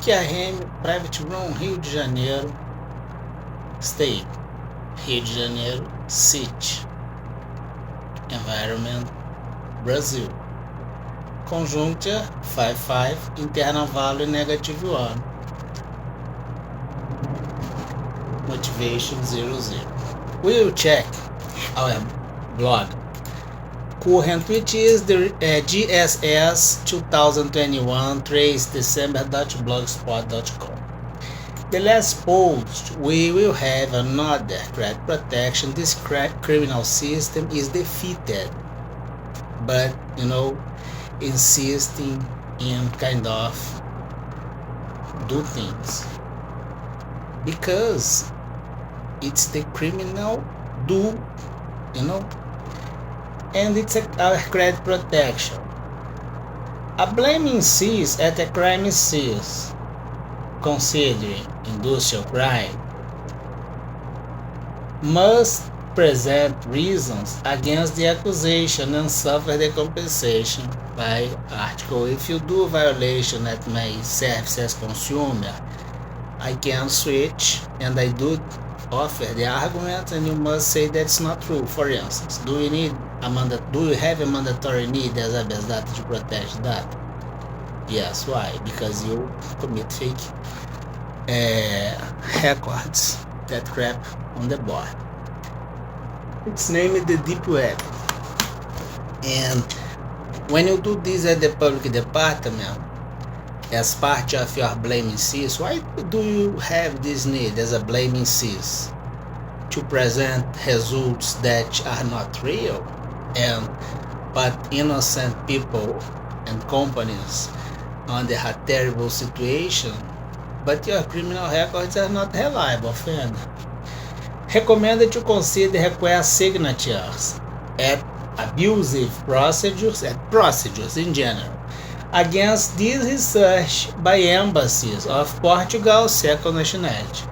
que a Private Room Rio de Janeiro State, Rio de Janeiro City, Environment Brasil, Conjuncture 55, Internal Value -1, Motivation 00. We will check our blog current, which is the GSS 2021 trace-december.blogspot.com. The last post, we will have another threat protection. This criminal system is defeated, but insisting in kind of do things because it's the criminal do, and it's our credit protection. A blaming Sys at a crime Sys, considering industrial crime, must present reasons against the accusation and suffer the compensation by article. If you do a violation at my service as consumer, I can switch and I do offer the argument, and you must say that's not true. For instance, do you have a mandatory need as a best data to protect that? Yes. Why? Because you commit fake records that crap on the board. It's named the deep web. And when you do this at the public department as part of your blaming Sys, why do you have this need as a blaming Sys to present results that are not real and put innocent people and companies under a terrible situation, but your criminal records are not reliable, offender? Recommended to consider request signatures at abusive procedures in general against this research by embassies of Portugal, second nationality,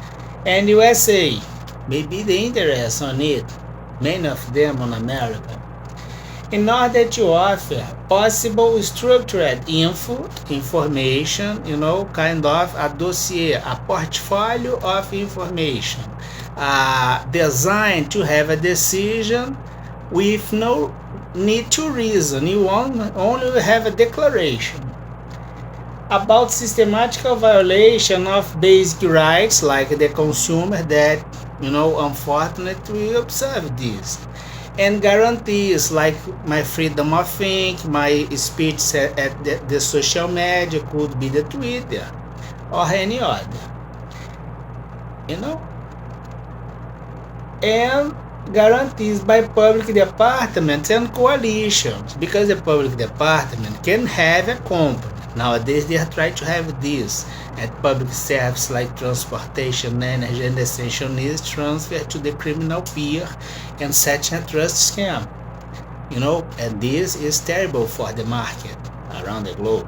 and USA. Maybe the interest on it, many of them on America, in order to offer possible structured information, kind of a dossier, a portfolio of information, designed to have a decision with no need to reason. You only have a declaration about systematical violation of basic rights like the consumer that, unfortunately we observe this, and guarantees like my freedom of think, my speech at the social media, could be the Twitter or any other, and guarantees by public departments and coalitions, because the public department can have a company. Nowadays they are trying to have this at public service like transportation, energy, and essential needs transferred to the criminal peer and such a trust scam. And this is terrible for the market around the globe.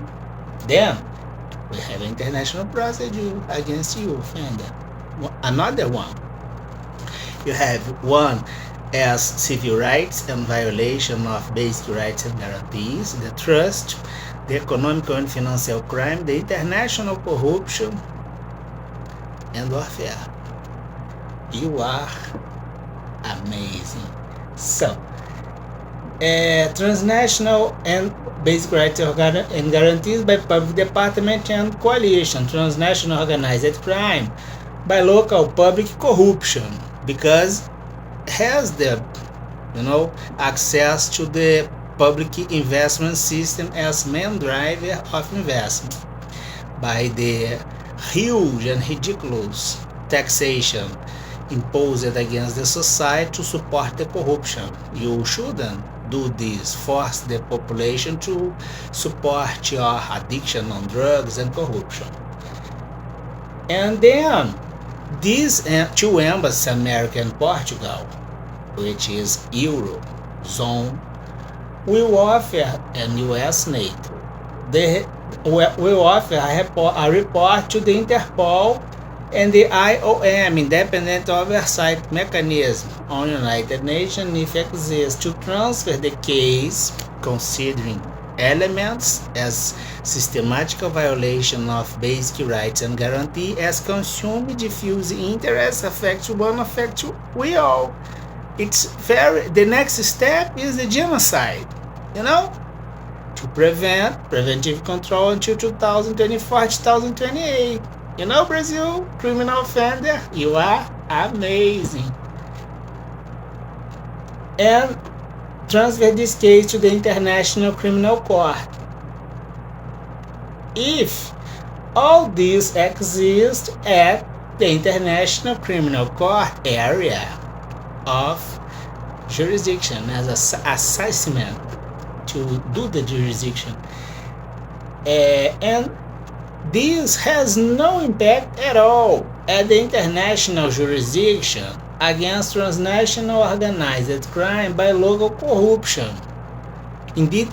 Then we have international procedure against you, offender. Another one. You have one as civil rights and violation of basic rights and guarantees, the trust, the economic and financial crime, the international corruption, and warfare. You are amazing. So, transnational and basic rights and guarantees by public department and coalition, transnational organized crime by local public corruption, because has the access to the public investment system as main driver of investment by the huge and ridiculous taxation imposed against the society to support the corruption. You shouldn't do this, force the population to support your addiction on drugs and corruption. And then these two embassies, America and Portugal, which is Eurozone, will offer, and US NATO, they will offer a report to the Interpol and the IOM, Independent Oversight Mechanism, on United Nations, if exists, to transfer the case, considering elements as systematic violation of basic rights and guarantee as consume, diffuse interest, affect one, affect we all. The next step is the genocide, to preventive control until 2024, 2028. Brazil, criminal offender, you are amazing. And transfer this case to the International Criminal Court. If all these exist at the International Criminal Court area of jurisdiction as assessment to do the jurisdiction, and this has no impact at all at the international jurisdiction against transnational organized crime by local corruption. Indeed,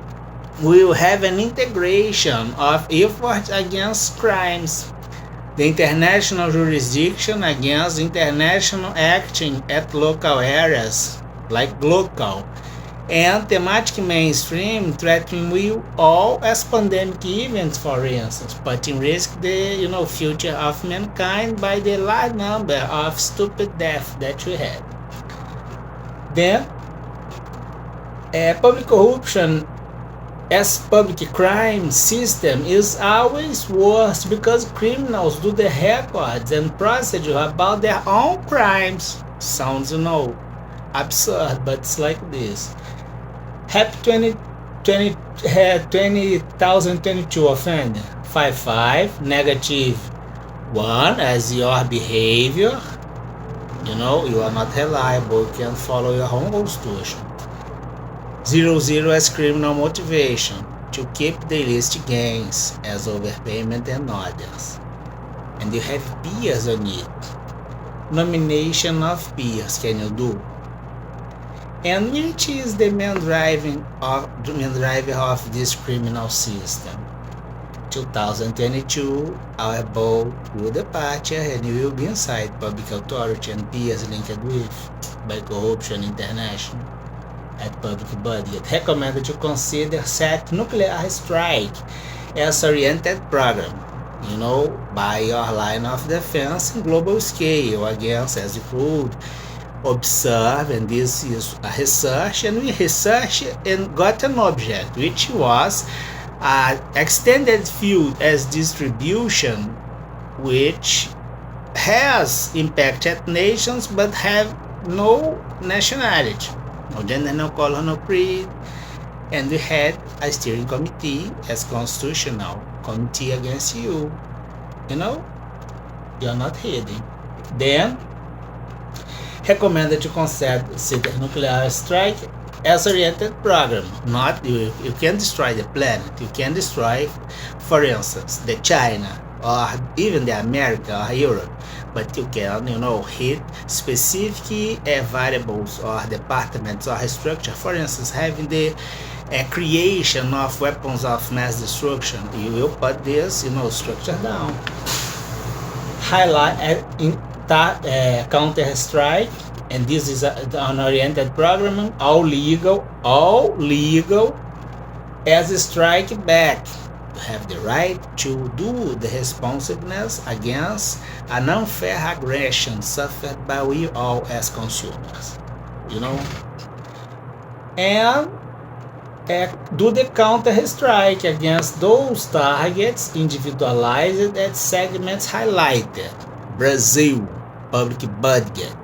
we will have an integration of efforts against crimes. The international jurisdiction against international action at local areas, like local, and thematic mainstream threatening with all as pandemic events, for instance, putting risk the future of mankind by the large number of stupid deaths that we had. Then, public corruption as public crime system is always worse because criminals do the records and procedure about their own crimes. Sounds absurd, but it's like this. HAP 2022 offender 55 -1 as your behavior. You are not reliable, you can't follow your own constitution. 00 as criminal motivation to keep the illicit gains as overpayment and others. And you have peers on it. Nomination of peers, can you do? And which is the main driver of this criminal system? 2022, our boat will depart and you will be inside public authority and peers linked with by corruption international at public budget. Recommended to consider set nuclear strike as oriented program, by your line of defense in global scale against, as you could observe, and this is a research, and we researched and got an object which was extended field as distribution, which has impact at nations but have no nationality, no gender, no color, no creed. And we had a steering committee as constitutional committee against you. You're not hidden. Then recommended to consider nuclear strike as oriented program. Not you can destroy the planet. You can destroy, for instance, the China or even the America or Europe, but you can hit specific variables or departments or structure. For instance, having the creation of weapons of mass destruction, you will put this structure down. Highlight counter strike, and this is an oriented program, all legal as a strike back. You have the right to do the responsiveness against an unfair aggression suffered by we all as consumers, and do the counter strike against those targets individualized at segments highlighted. Brazil, public budget.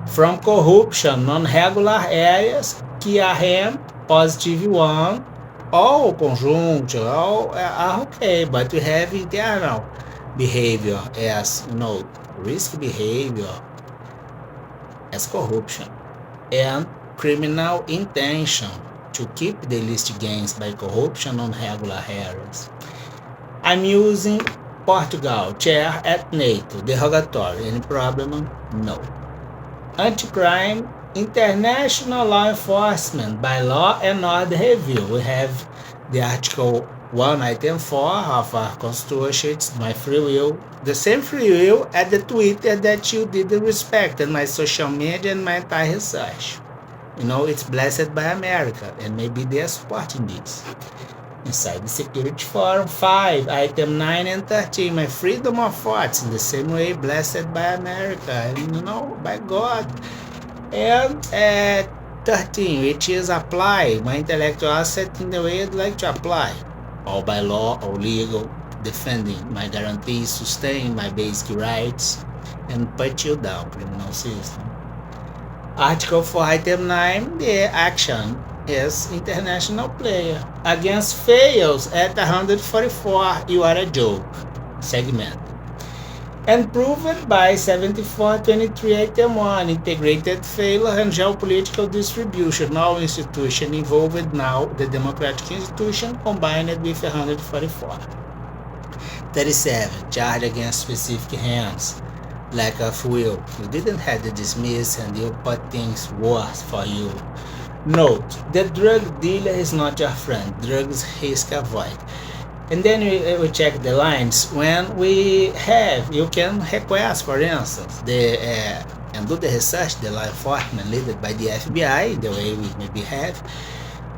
From corruption, non-regular areas, KRM, +1, all conjunct, all are okay, but we have internal behavior as, risk behavior as corruption, and criminal intention to keep the illicit gains by corruption on regular areas. I'm using Portugal, chair at NATO, derogatory. Any problem? No. Anti-crime, international law enforcement by law and order review. We have the Article 1, Item 4 of our Constitution. It's my free will. The same free will at the Twitter that you didn't respect, and my social media and my entire research. it's blessed by America, and maybe they are supporting this. Inside the Security Forum 5, Item 9 and 13, my freedom of thoughts, in the same way, blessed by America, and by God. And 13, which is apply my intellectual asset in the way I'd like to apply, or by law or legal, defending my guarantees, sustain my basic rights, and put you down, criminal system. Article 4, Item 9, the action is international player. Against fails at 144, you are a joke. Segment. And proved by 7423 Item 1, integrated failure and geopolitical distribution. All institution involved now, the democratic institution combined with 144. 37, charge against specific hands. Lack of will. You didn't have to dismiss and you put things worse for you. Note, the drug dealer is not your friend. Drugs risk avoid. And then we check the lines. When we have, you can request, for instance, and do the research, the law enforcement led by the FBI, the way we maybe have,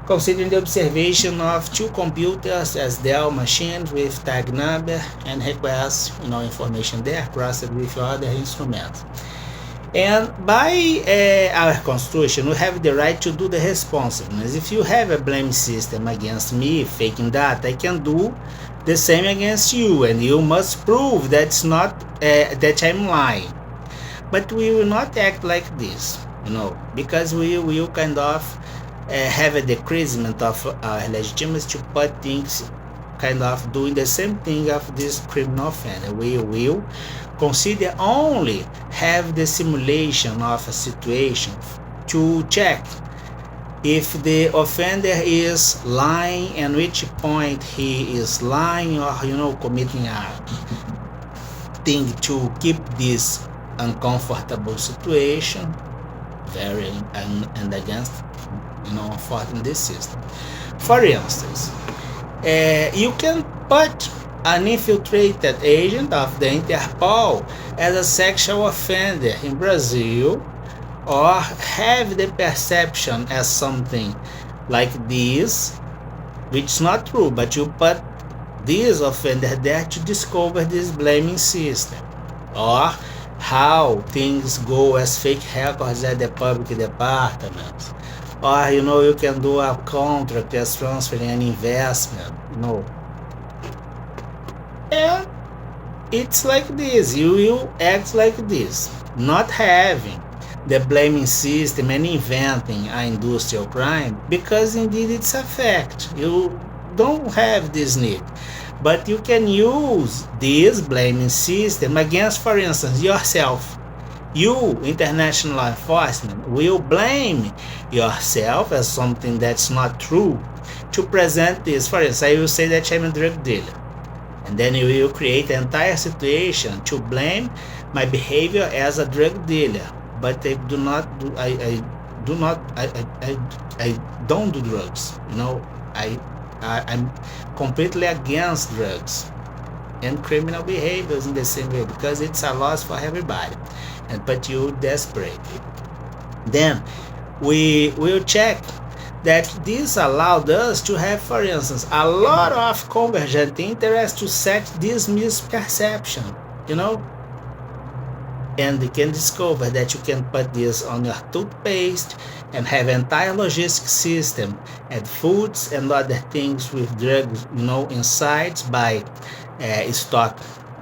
considering the observation of two computers as Dell machines with tag number, and request information there crossed with other instruments. And by our constitution, we have the right to do the responsiveness. If you have a blame system against me, faking that, I can do the same against you, and you must prove that's not that I'm lying. But we will not act like this, because we will kind of have a decreasement of our legitimacy to put things kind of doing the same thing of this criminal offender. We will consider only have the simulation of a situation to check if the offender is lying and which point he is lying, or committing a thing to keep this uncomfortable situation very and against in this system. For instance, you can put an infiltrated agent of the Interpol as a sexual offender in Brazil, or have the perception as something like this, which is not true, but you put this offender there to discover this blaming system, or how things go as fake records at the public department, or you can do a contract as transferring an investment, and it's like this. You will act like this, not having the blaming system and inventing an industrial crime, because indeed it's a fact. You don't have this need, but you can use this blaming system against, for instance, yourself. You, international law enforcement, will blame yourself as something that's not true to present this. For instance, I will say that I'm a drug dealer, and then you will create an entire situation to blame my behavior as a drug dealer. But I don't do drugs. I'm completely against drugs and criminal behaviors in the same way, because it's a loss for everybody and put you desperate. Then we will check that this allowed us to have, for instance, a lot of convergent interest to set this misperception, and you can discover that you can put this on your toothpaste and have entire logistic system and foods and other things with drugs, inside by stock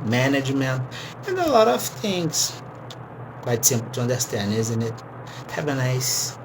management and a lot of things. Quite simple to understand, isn't it? Have a nice